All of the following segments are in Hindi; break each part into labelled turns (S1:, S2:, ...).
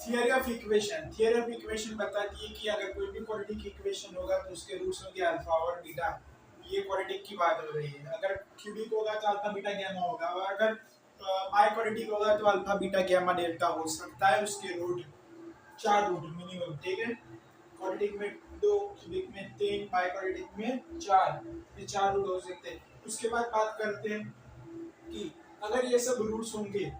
S1: थियरी ऑफ इक्वेशन बताती है कि अगर कोई भी क्वाड्रेटिक इक्वेशन होगा तो उसके रूट्स होंगे अल्फा और बीटा। ये क्वाड्रेटिक की बात हो रही है। अगर क्यूबिक होगा तो अल्फा बीटा गैमा होगा, और अगर बाई क्वाड्रेटिक होगा तो अल्फा बीटा गैमा डेल्टा हो सकता है। उसके रूट 4 रूट मिनिमम, ठीक है। क्वाड्रेटिक में 2, क्यूबिक में 3, बाई क्वाड्रेटिक में 4, ये 4 रूट हो सकते हैं। उसके बाद बात करते हैं कि अगर ये सब रूट्स होंगे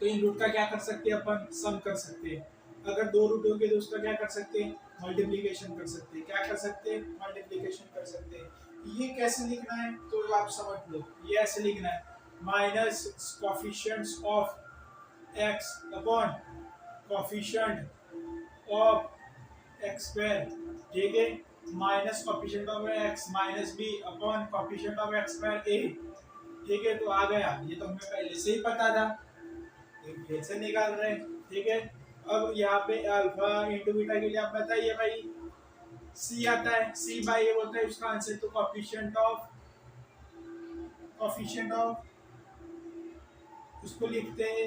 S1: तो इन रूट का क्या कर सकते हैं, अपन सम कर सकते हैं। अगर 2 रूट होंगे तो उसका क्या कर सकते हैं, मल्टीप्लिकेशन कर सकते हैं। क्या कर सकते हैं, मल्टीप्लिकेशन कर सकते हैं। ये कैसे लिखना है तो आप समझ लो, ये ऐसे लिखना है, minus coefficients of x upon coefficient of x square, ठीक है, minus coefficient of x minus b upon coefficient of x square a, ठीक है। तो आ गया, ये तो हमें पहले से ही पता था, फिर से निकाल रहे हैं, ठीक है। अब यहाँ पे अल्फा इंटू बीटा के लिए आप बताइए भाई, सी आता है, सी बाई ए होता है उसका आंसर। तो कोफिशिएंट ऑफ उसको लिखते हैं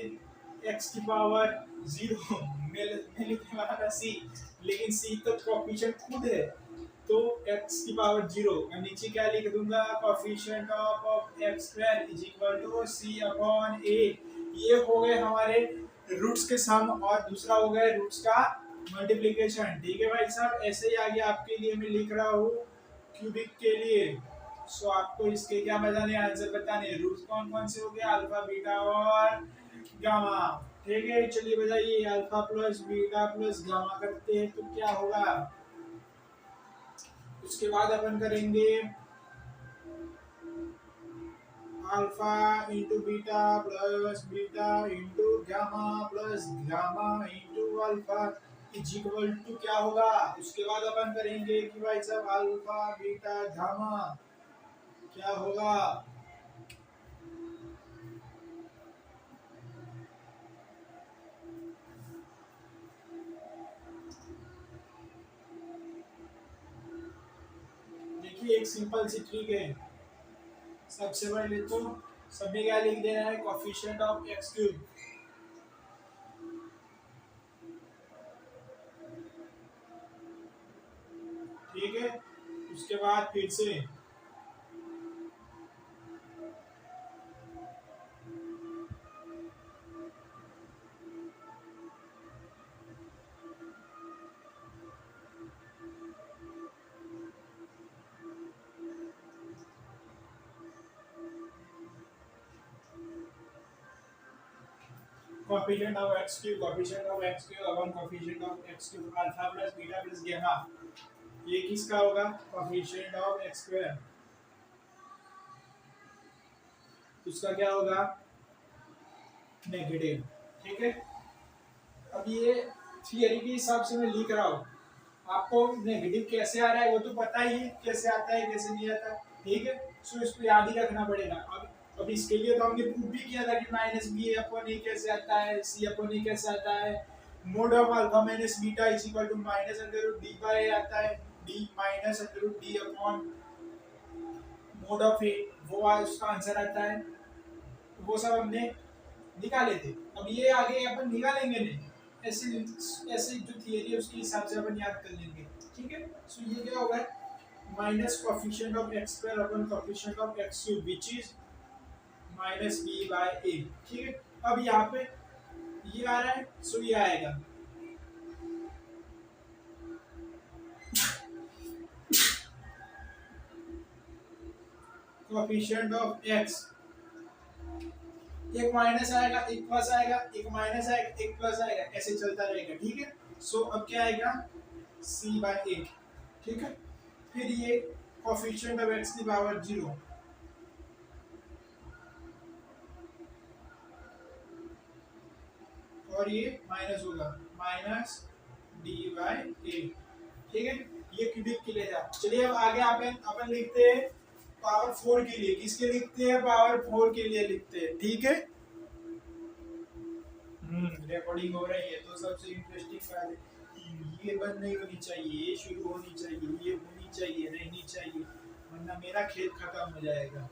S1: x की पावर 0 में लिखने वाला था सी, लेकिन सी तो कोफिशिएंट खुद है, तो x की पावर 0 मैं नीचे क्या लिख दूंगा, coefficient of x square is equal to c upon a। ये हो गए हमारे रूट्स के सम, और दूसरा हो गया रूट्स का मल्टीप्लिकेशन, ठीक है भाई साहब। ऐसे ही आगे आपके लिए मैं लिख रहा हूँ क्यूबिक के लिए। सो आपको इसके क्या बताने, आंसर बताने, रूट्स कौन कौन से हो गए, अल्फा बीटा और गामा, ठीक है। चलिए बताइए, alpha plus beta plus gamma करते हैं तो क्या होगा। उसके बाद अपन करेंगे alpha into beta plus beta into gamma plus gamma into alpha is equal to क्या होगा। उसके बाद अपन करेंगे कि भाई साहब अल्फा बीटा गामा क्या होगा। देखिए एक सिंपल सी ट्रिक है। सबसे पहले तो सभी क्या लिख देना है, कोफिशिएंट ऑफ एक्स क्यूब, ठीक है। उसके बाद फिर से coefficient of X cube, coefficient of X cube upon coefficient of X cube, alpha plus beta plus gamma, ये किसका होगा, कोफिशिएंट ऑफ एक्स स्क्वायर, उसका क्या होगा, नेगेटिव, ठीक है। अब ये थियरी के हिसाब से मैं लिख रहा हूँ, आपको नेगेटिव कैसे आ रहा है वो तो पता ही है, कैसे आता है कैसे नहीं आता, ठीक है। सो इसको याद ही रखना पड़ेगा। अब इसके लिए तो हमने प्रूव भी किया था कि माइनस बी अपॉन ए कैसे आता है, सी अपॉन ए कैसे आता है, mod of alpha minus beta is equal to minus under root D by A आता है, D minus under root D upon mod of A, वो उसका आंसर आता है। वो सब हमने निकाले थे, अब ये आगे अपन निकालेंगे नहीं, ऐसे ऐसे जो थियरी है उसके हिसाब से अपन याद कर लेंगे, ठीक है। सो ये क्या होगा, minus coefficient of X square upon coefficient of X cube which is minus B by A, ठीक है। अब यहाँ पे ये आ रहा है, सो ये आएगा कोफिशिएंट ऑफ एक्स, एक माइनस आएगा एक प्लस आएगा, एक माइनस आएगा एक प्लस आएगा, ऐसे चलता रहेगा, ठीक है। सो अब क्या आएगा, c बाय ए, ठीक है। फिर ये कोफिशिएंट ऑफ x की पावर 0, और ये माइनस होगा माइनस डी बाय ए, ठीक है। ये क्यूबिक के लिए था। चलिए अब आगे अपन लिखते हैं पावर 4 के लिए, किसके लिखते हैं, पावर 4 के लिए लिखते हैं, ठीक है। रिकॉर्डिंग हो रही है तो सबसे इंटरेस्टिंग बात है, ये बंद नहीं होनी चाहिए, ये शुरू होनी चाहिए, ये होनी चाहिए, रहनी चाहिए, वरना मेरा खेल खत्म हो जाएगा।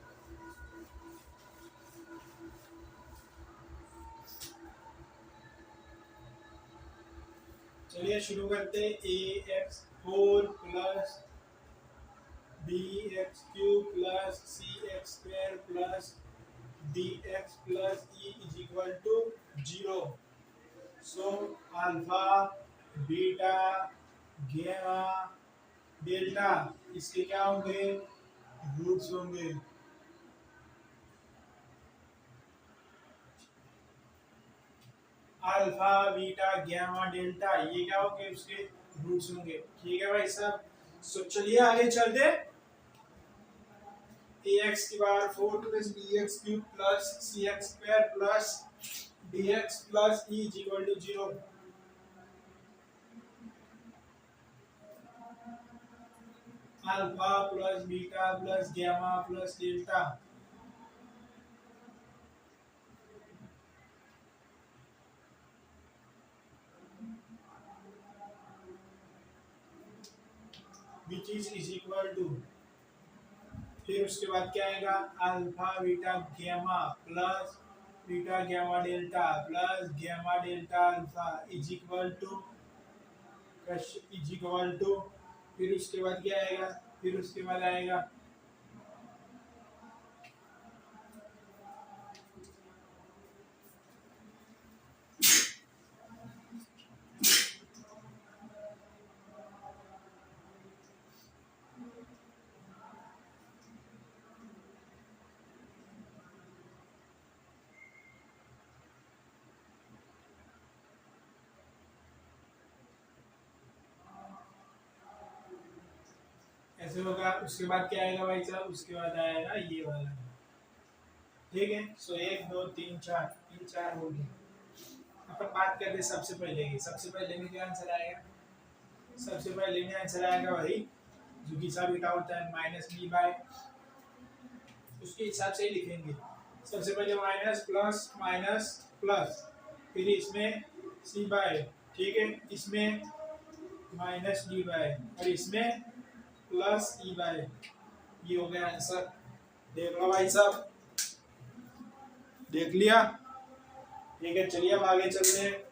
S1: चलिए शुरू करते। ax4 + bx³ + cx² + dx + e = 0। So alpha beta gamma delta इसके क्या होंगे, रूट्स होंगे। अल्फा बीटा गामा डेल्टा ये क्या होंगे, उसके रूट्स होंगे। ठीक है भाई साहब। सो चलिए आगे चलते। ax⁴ + bx³ + cx² + dx + e = 0। Alpha plus beta plus gamma plus delta which is equal to, फिर उसके बाद क्या आएगा, alpha beta gamma plus beta gamma delta plus gamma delta alpha is equal to, फिर उसके बाद क्या आएगा, फिर उसके बाद आएगा ऐसे होगा। उसके बाद क्या आएगा भाई साहब, उसके बाद आएगा ये वाला। ठीक है। सो 1 2 3 4 3 4 हो गया। अपन बात करते सबसे पहले की। सबसे पहले में क्या आंसर आएगा, सबसे पहले में आंसर आएगा वही जो कि सब बीटा होता है -b/, उसके हिसाब से ही लिखेंगे। सबसे पहले माइनस प्लस माइनस प्लस, फिर इसमें c/, ठीक है, इसमें -d/, और इसमें प्लस e/, ये हो गया आंसर। देख लो भाई साहब, देख लिया। ठीक है, चलिए अब आगे चलते हैं।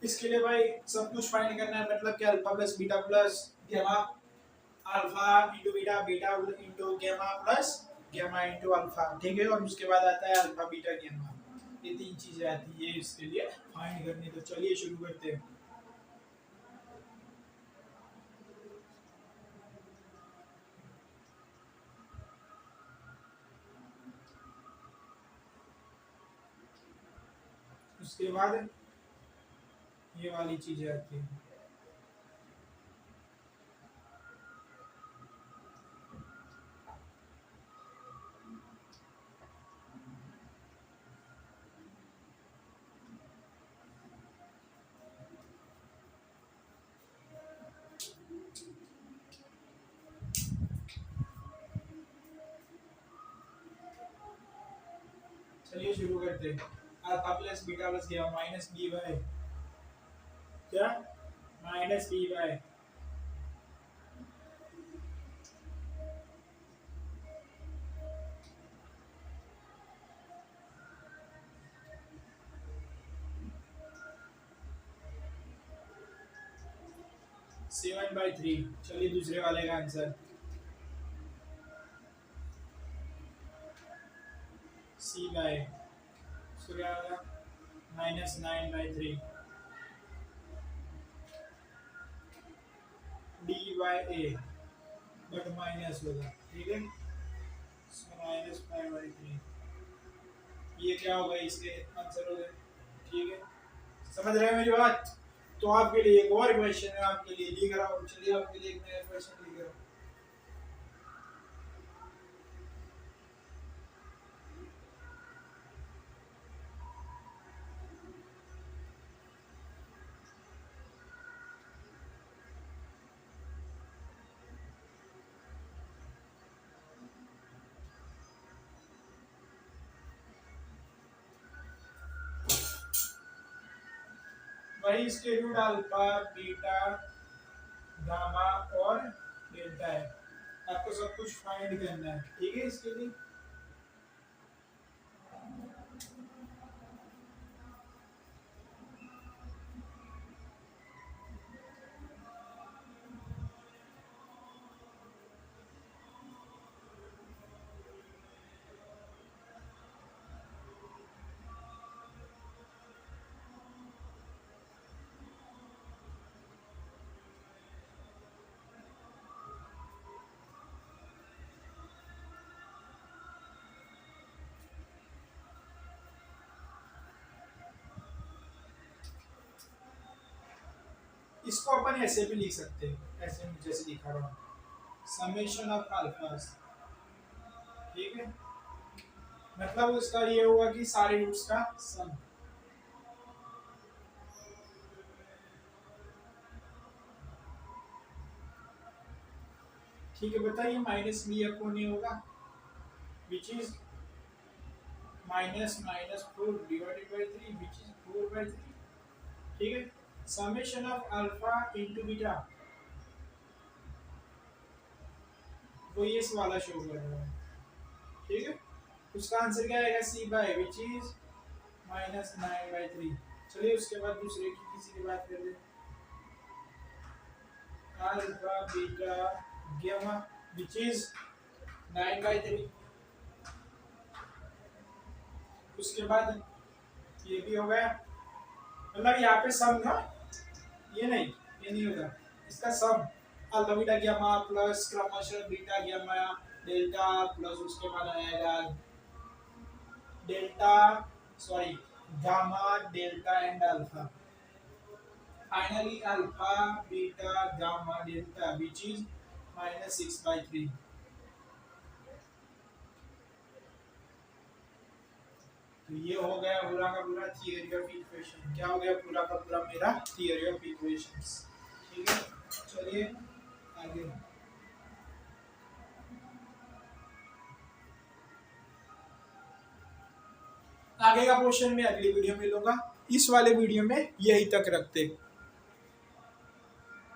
S1: इसके लिए भाई सब कुछ फाइंड करना है, मतलब कि alpha plus beta plus gamma, alpha into beta, beta into gamma plus gamma into alpha. ठीक है, और उसके बाद आता है अल्फा बीटा गामा। ये तीन चीजें आती है इसके लिए फाइंड करनी। तो चलिए शुरू करते हैं। उसके बाद ये वाली चीजें आती है। चलिए शुरू करते हैं। Alpha plus beta plus gamma minus b/, क्या -b/, 7/3। चलिए दूसरे वाले का आंसर c/, सो क्या होगा -9/3 d/a, बट माइनस होगा। ठीक है, सो -5/3 ये क्या होगा, इसके आंसर हो गए। ठीक है, समझ रहे हैं मेरी बात? तो आपके लिए एक और क्वेश्चन है, आपके लिए लिख रहा हूँ। चलिए आपके लिए एक नया क्वेश्चन लिख रहा हूँ। वही इसके रूट अल्फा बीटा गामा और डेल्टा है, आपको सब कुछ फाइंड करना है। ठीक है, इसके लिए इसको अपन ऐसे भी लिख सकते हैं, ऐसे जैसे लिखा रहा हूँ, समेशन ऑफ अल्फास। ठीक है, मतलब उसका ये हुआ कि सारे रूट्स का सम। ठीक है, बताइए माइनस बी अपॉन ए होगा, which is minus minus 4 divided by 3 which is 4/3। ठीक है, summation of alpha into beta, वो ये वाला शो कर रहा है। ठीक है, उसका आंसर क्या आएगा, सी बाय विच इज -9/3। चलिए उसके बाद दूसरे की किसी की बात कर लेते, alpha beta gamma which is 9/3। उसके बाद ये भी हो गया, मतलब यहाँ पे सम ना, ये नहीं होगा, इसका सम अल्फा बीटा गामा प्लस क्रमशः बीटा गामा डेल्टा प्लस उसके बाद आएगा delta sorry gamma delta and alpha, finally alpha beta gamma delta which is -6/3। तो ये हो गया पूरा का पूरा थियरी ऑफ इक्वेशन। क्या हो गया पूरा का पूरा मेरा थियरी ऑफ इक्वेशंस। ठीक है, चलिए आगे। आगे का क्वेश्चन मैं अगली वीडियो में लूंगा, इस वाले वीडियो में यही तक रखते।